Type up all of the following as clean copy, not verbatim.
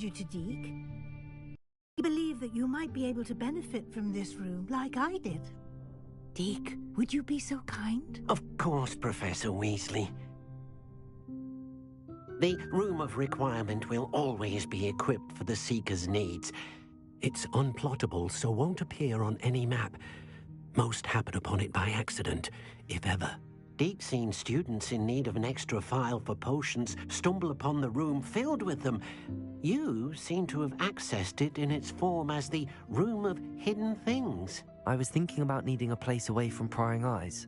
you to Deke. I believe that you might be able to benefit from this room like I did. Deke, would you be so kind? Of course, Professor Weasley. The Room of Requirement will always be equipped for the Seeker's needs. It's unplottable, so won't appear on any map. Most happen upon it by accident, if ever. Deke's seen students in need of an extra file for potions stumble upon the room filled with them. You seem to have accessed it in its form as the Room of Hidden Things. I was thinking about needing a place away from prying eyes.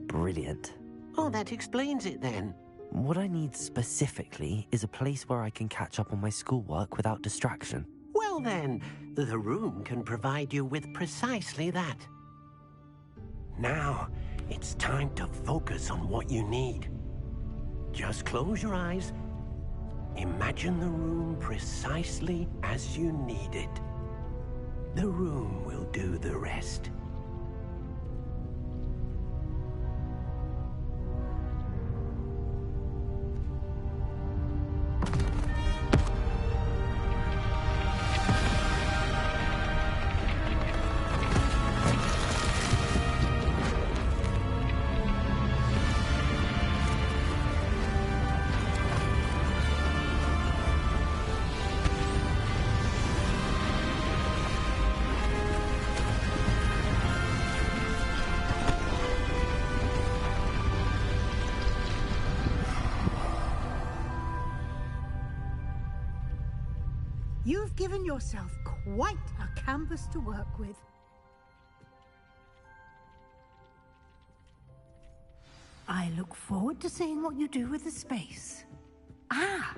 Brilliant. Oh, that explains it then. What I need specifically is a place where I can catch up on my schoolwork without distraction. Well then, the room can provide you with precisely that. Now, it's time to focus on what you need. Just close your eyes. Imagine the room precisely as you need it. The room will do the rest. You've given yourself quite a canvas to work with. I look forward to seeing what you do with the space. Ah,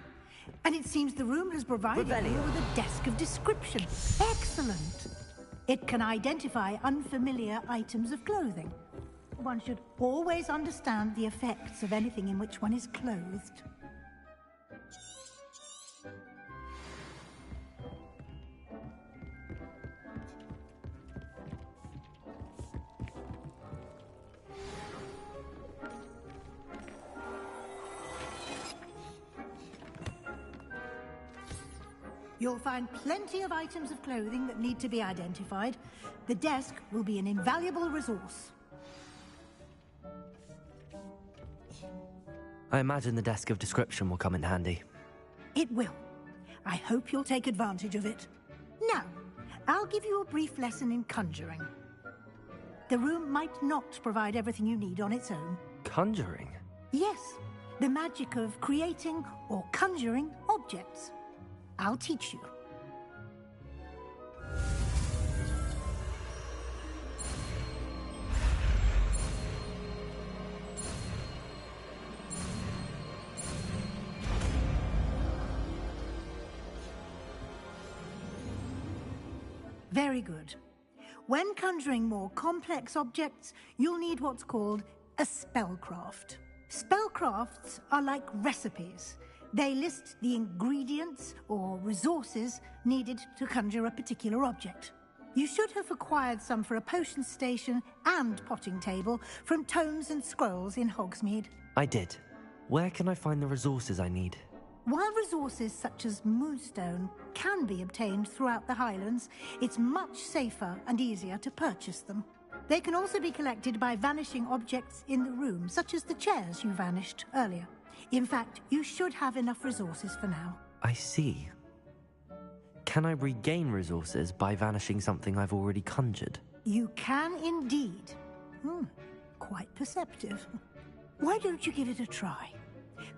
and it seems the room has provided you with a desk of description. Excellent. It can identify unfamiliar items of clothing. One should always understand the effects of anything in which one is clothed. You'll find plenty of items of clothing that need to be identified. The desk will be an invaluable resource. I imagine the desk of description will come in handy. It will. I hope you'll take advantage of it. Now, I'll give you a brief lesson in conjuring. The room might not provide everything you need on its own. Conjuring? Yes, the magic of creating or conjuring objects. I'll teach you. Very good. When conjuring more complex objects, you'll need what's called a spellcraft. Spellcrafts are like recipes. They list the ingredients or resources needed to conjure a particular object. You should have acquired some for a potion station and potting table from tomes and scrolls in Hogsmeade. I did. Where can I find the resources I need? While resources such as moonstone can be obtained throughout the Highlands, it's much safer and easier to purchase them. They can also be collected by vanishing objects in the room, such as the chairs you vanished earlier. In fact, you should have enough resources for now. I see. Can I regain resources by vanishing something I've already conjured? You can indeed. Quite perceptive. Why don't you give it a try?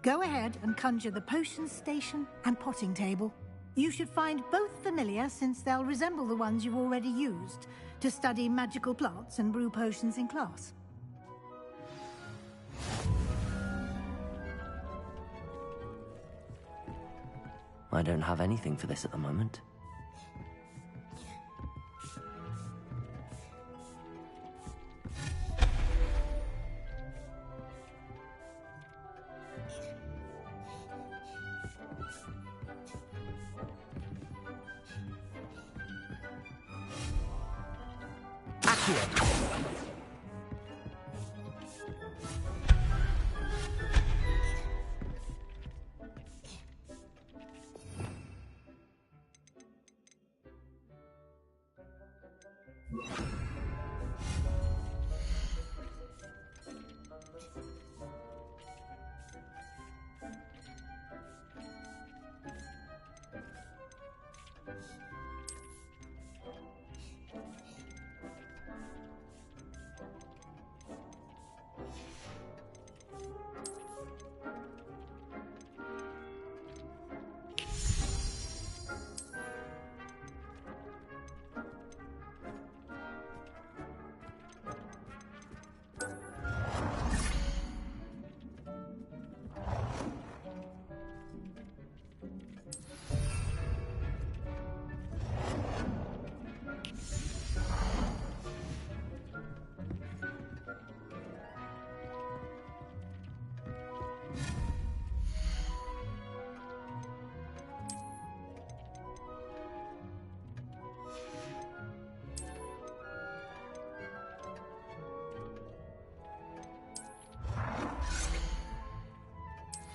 Go ahead and conjure the potion station and potting table. You should find both familiar, since they'll resemble the ones you've already used to study magical plants and brew potions in class. I don't have anything for this at the moment.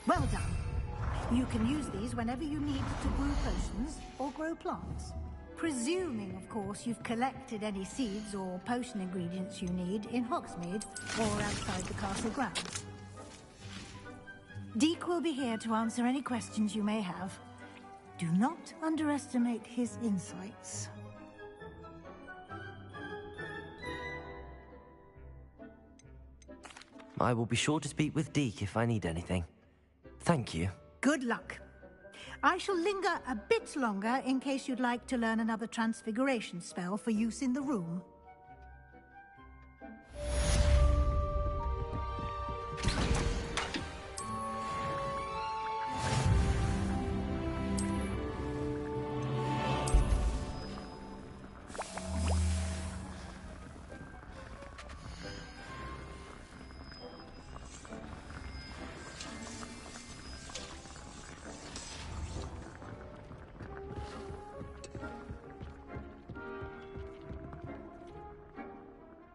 Well done. You can use these whenever you need to brew potions or grow plants. Presuming, of course, you've collected any seeds or potion ingredients you need in Hogsmeade or outside the castle grounds. Deke will be here to answer any questions you may have. Do not underestimate his insights. I will be sure to speak with Deke if I need anything. Thank you. Good luck. I shall linger a bit longer in case you'd like to learn another transfiguration spell for use in the room.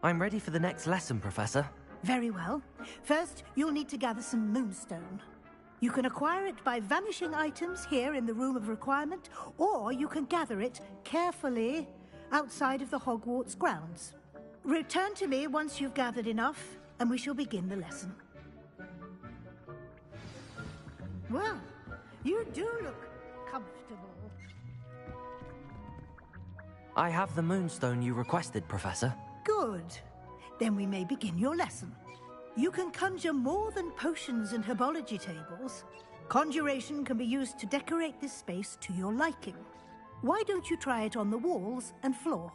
I'm ready for the next lesson, Professor. Very well. First, you'll need to gather some moonstone. You can acquire it by vanishing items here in the Room of Requirement, or you can gather it carefully outside of the Hogwarts grounds. Return to me once you've gathered enough, and we shall begin the lesson. Well, you do look comfortable. I have the moonstone you requested, Professor. Good. Then we may begin your lesson. You can conjure more than potions and herbology tables. Conjuration can be used to decorate this space to your liking. Why don't you try it on the walls and floor?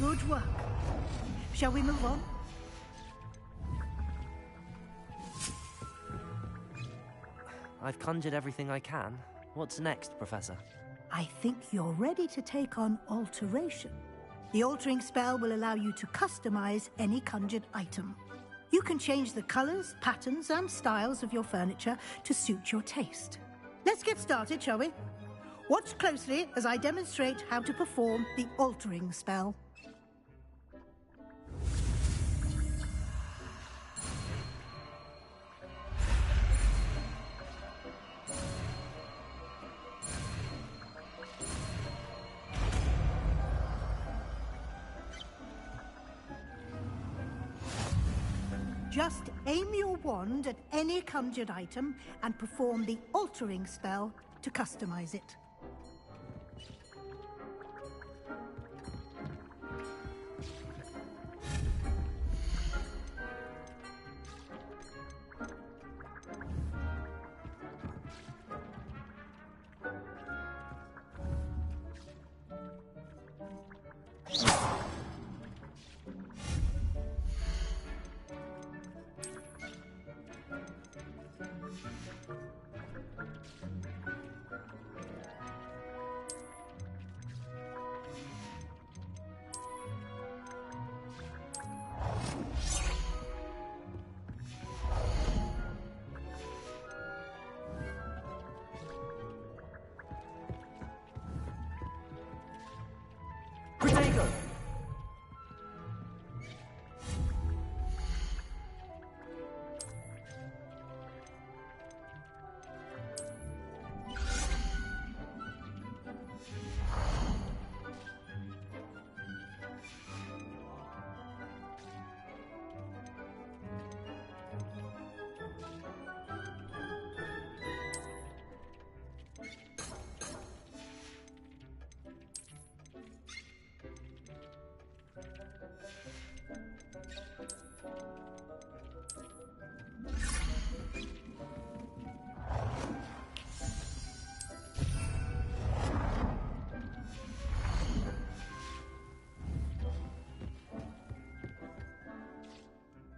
Good work. Shall we move on? I've conjured everything I can. What's next, Professor? I think you're ready to take on alteration. The altering spell will allow you to customize any conjured item. You can change the colors, patterns, and styles of your furniture to suit your taste. Let's get started, shall we? Watch closely as I demonstrate how to perform the altering spell. Just aim your wand at any conjured item and perform the altering spell to customize it.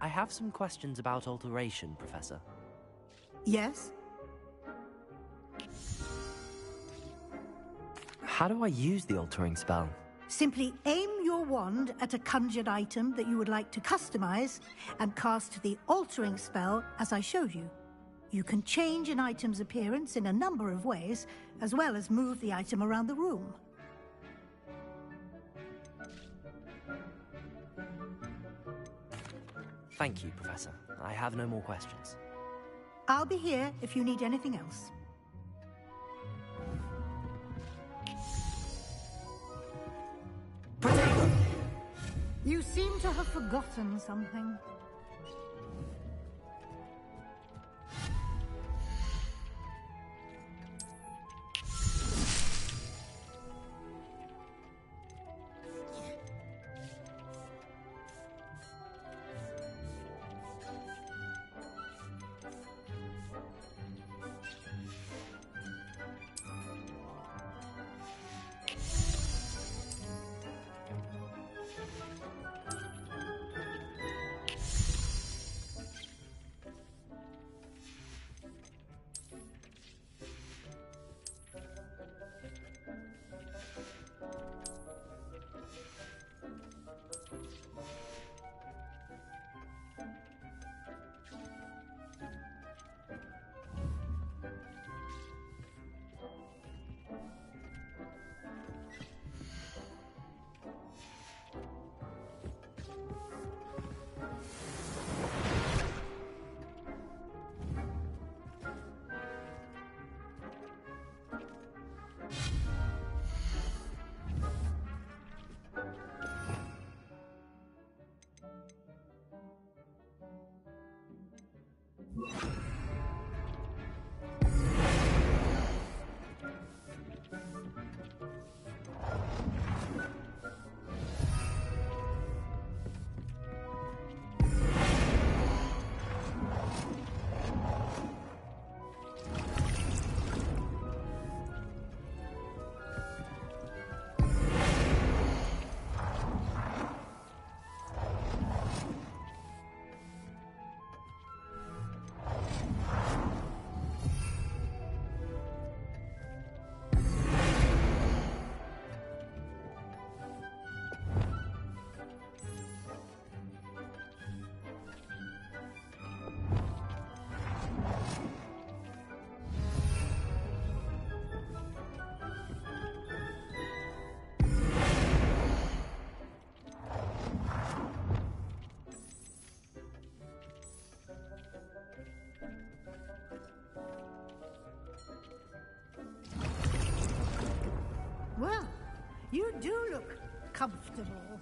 I have some questions about alteration, Professor. Yes? How do I use the altering spell? Simply aim your wand at a conjured item that you would like to customize and cast the altering spell as I showed you. You can change an item's appearance in a number of ways, as well as move the item around the room. Thank you, Professor. I have no more questions. I'll be here if you need anything else. You seem to have forgotten something. Well, you do look comfortable.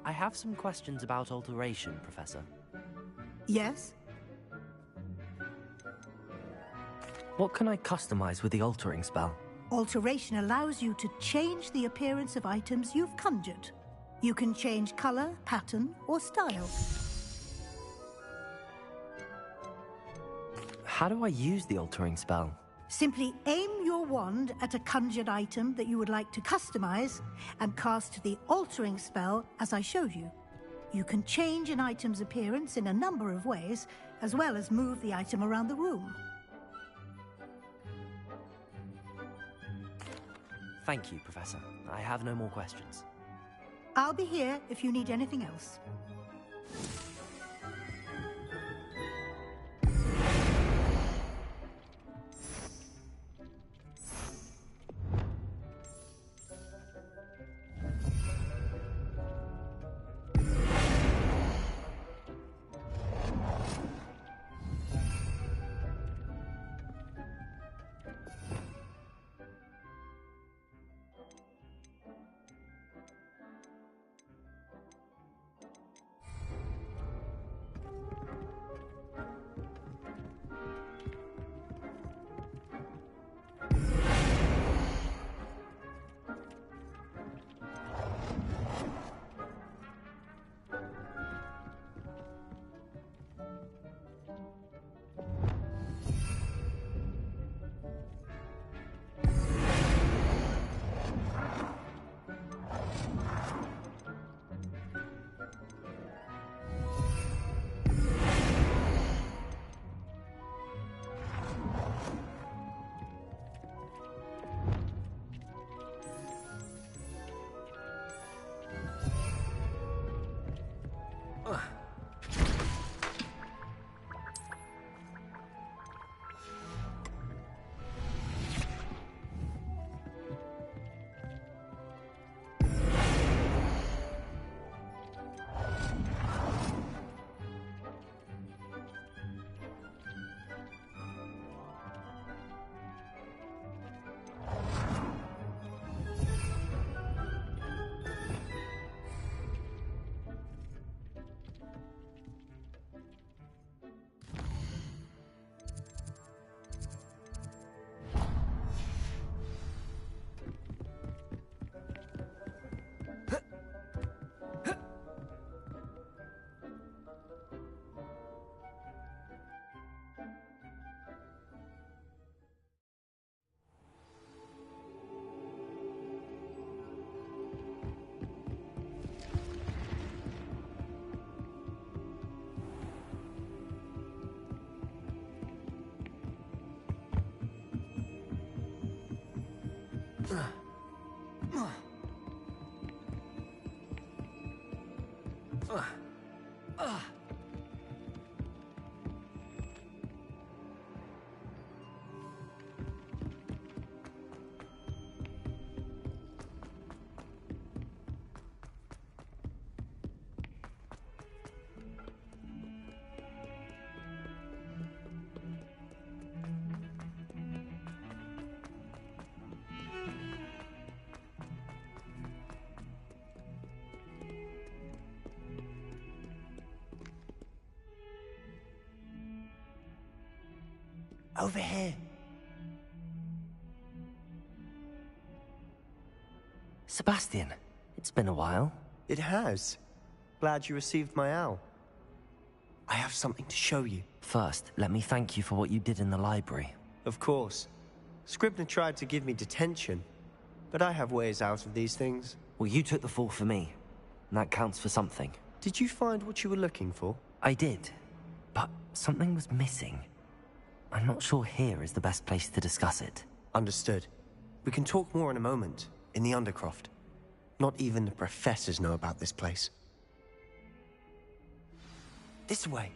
I have some questions about alteration, Professor. Yes? What can I customize with the altering spell? Alteration allows you to change the appearance of items you've conjured. You can change color, pattern, or style. How do I use the altering spell? Simply aim your wand at a conjured item that you would like to customize and cast the altering spell as I showed you. You can change an item's appearance in a number of ways, as well as move the item around the room. Thank you, Professor. I have no more questions. I'll be here if you need anything else. Over here. Sebastian, it's been a while. It has. Glad you received my owl. I have something to show you. First, let me thank you for what you did in the library. Of course. Scribner tried to give me detention, but I have ways out of these things. Well, you took the fall for me, and that counts for something. Did you find what you were looking for? I did, but something was missing. I'm not sure here is the best place to discuss it. Understood. We can talk more in a moment, in the Undercroft. Not even the professors know about this place. This way.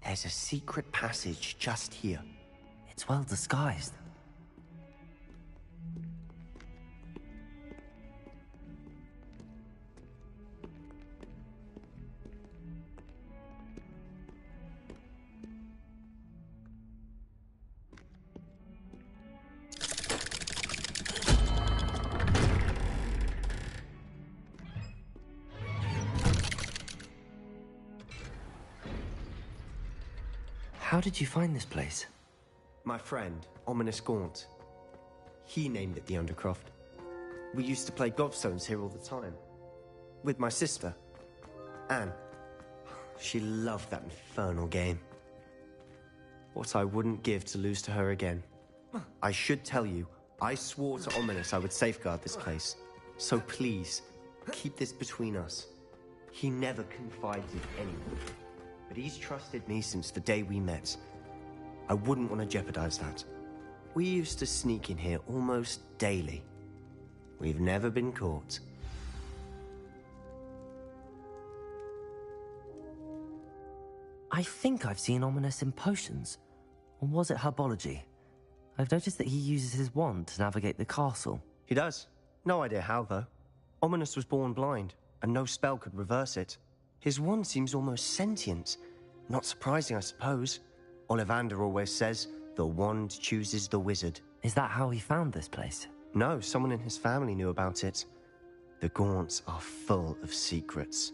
There's a secret passage just here. It's well disguised. How did you find this place? My friend, Ominous Gaunt. He named it the Undercroft. We used to play gobstones here all the time. With my sister, Anne. She loved that infernal game. What I wouldn't give to lose to her again. I should tell you, I swore to Ominous I would safeguard this place. So please, keep this between us. He never confided anyone. But he's trusted me since the day we met. I wouldn't want to jeopardize that. We used to sneak in here almost daily. We've never been caught. I think I've seen Ominous in potions. Or was it herbology? I've noticed that he uses his wand to navigate the castle. He does. No idea how, though. Ominous was born blind, and no spell could reverse it. His wand seems almost sentient. Not surprising, I suppose. Ollivander always says, the wand chooses the wizard. Is that how he found this place? No, someone in his family knew about it. The Gaunts are full of secrets.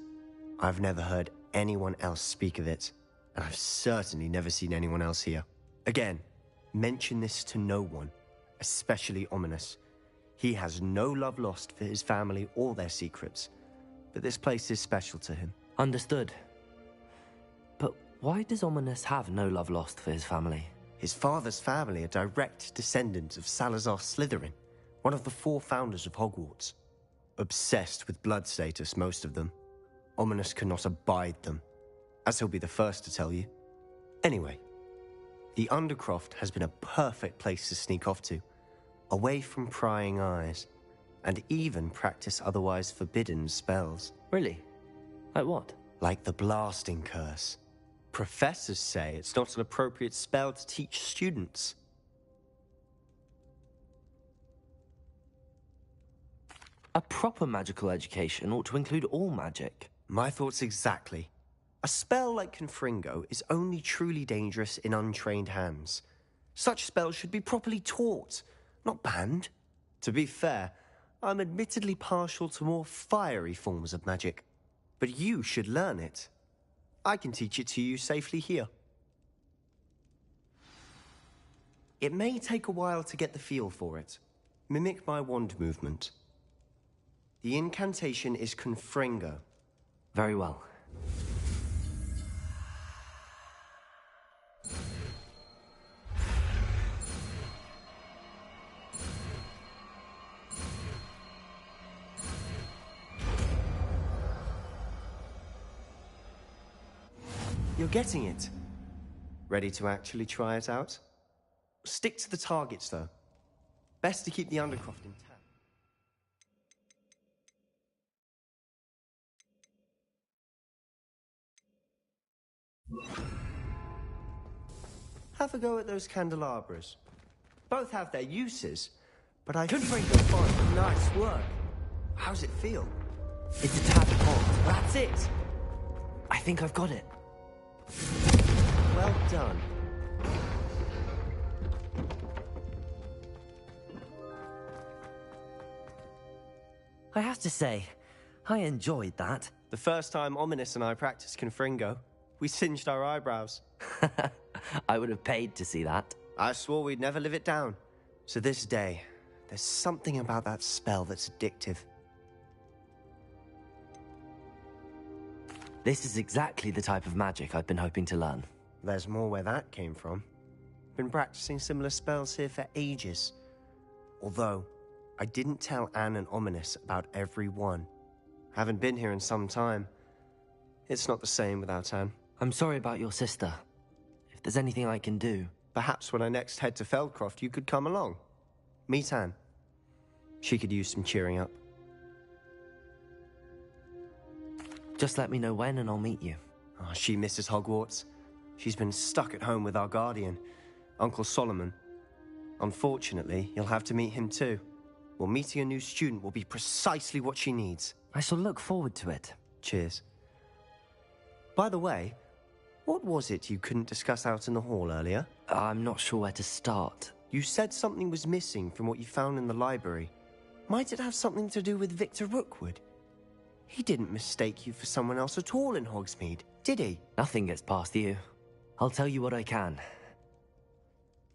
I've never heard anyone else speak of it, and I've certainly never seen anyone else here. Again, mention this to no one, especially Ominous. He has no love lost for his family or their secrets, but this place is special to him. Understood. But why does Ominous have no love lost for his family? His father's family are direct descendants of Salazar Slytherin, one of the 4 founders of Hogwarts. Obsessed with blood status, most of them. Ominous cannot abide them, as he'll be the first to tell you. Anyway, the Undercroft has been a perfect place to sneak off to, away from prying eyes, and even practice otherwise forbidden spells. Really? Like what? Like the blasting curse. Professors say it's not an appropriate spell to teach students. A proper magical education ought to include all magic. My thoughts exactly. A spell like Confringo is only truly dangerous in untrained hands. Such spells should be properly taught, not banned. To be fair, I'm admittedly partial to more fiery forms of magic. But you should learn it. I can teach it to you safely here. It may take a while to get the feel for it. Mimic my wand movement. The incantation is Confringo. Very well. You're getting it. Ready to actually try it out? Stick to the targets, though. Best to keep the Undercroft intact. Have a go at those candelabras. Both have their uses, but I think fine. Nice work. How's it feel? It's a tad hot. That's it! I think I've got it. Well done. I have to say, I enjoyed that. The first time Ominous and I practiced Confringo, we singed our eyebrows. I would have paid to see that. I swore we'd never live it down. To this day, there's something about that spell that's addictive. This is exactly the type of magic I've been hoping to learn. There's more where that came from. Been practicing similar spells here for ages. Although, I didn't tell Anne and Ominous about every one. Haven't been here in some time. It's not the same without Anne. I'm sorry about your sister. If there's anything I can do... Perhaps when I next head to Feldcroft, you could come along. Meet Anne. She could use some cheering up. Just let me know when and I'll meet you. Oh, she misses Hogwarts. She's been stuck at home with our guardian, Uncle Solomon. Unfortunately, you'll have to meet him too. Well, meeting a new student will be precisely what she needs. I shall look forward to it. Cheers. By the way, what was it you couldn't discuss out in the hall earlier? I'm not sure where to start. You said something was missing from what you found in the library. Might it have something to do with Victor Rookwood? He didn't mistake you for someone else at all in Hogsmeade, did he? Nothing gets past you. I'll tell you what I can.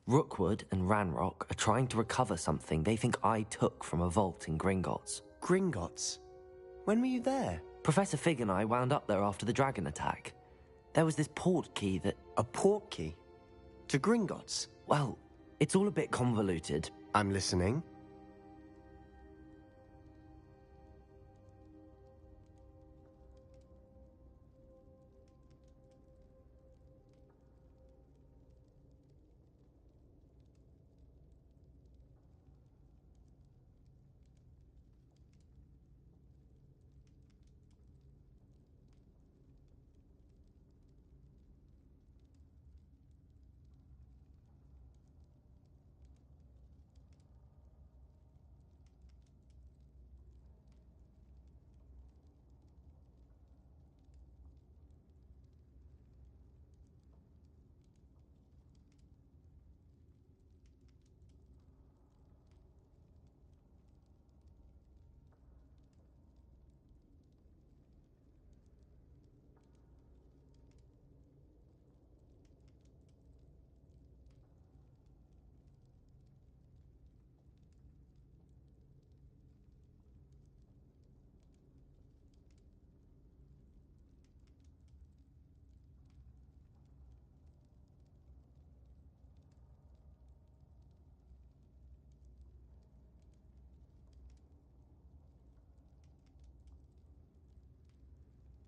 Rookwood and Ranrock are trying to recover something they think I took from a vault in Gringotts. Gringotts? When were you there? Professor Fig and I wound up there after the dragon attack. There was this port key that... A port key? To Gringotts? Well, it's all a bit convoluted. I'm listening.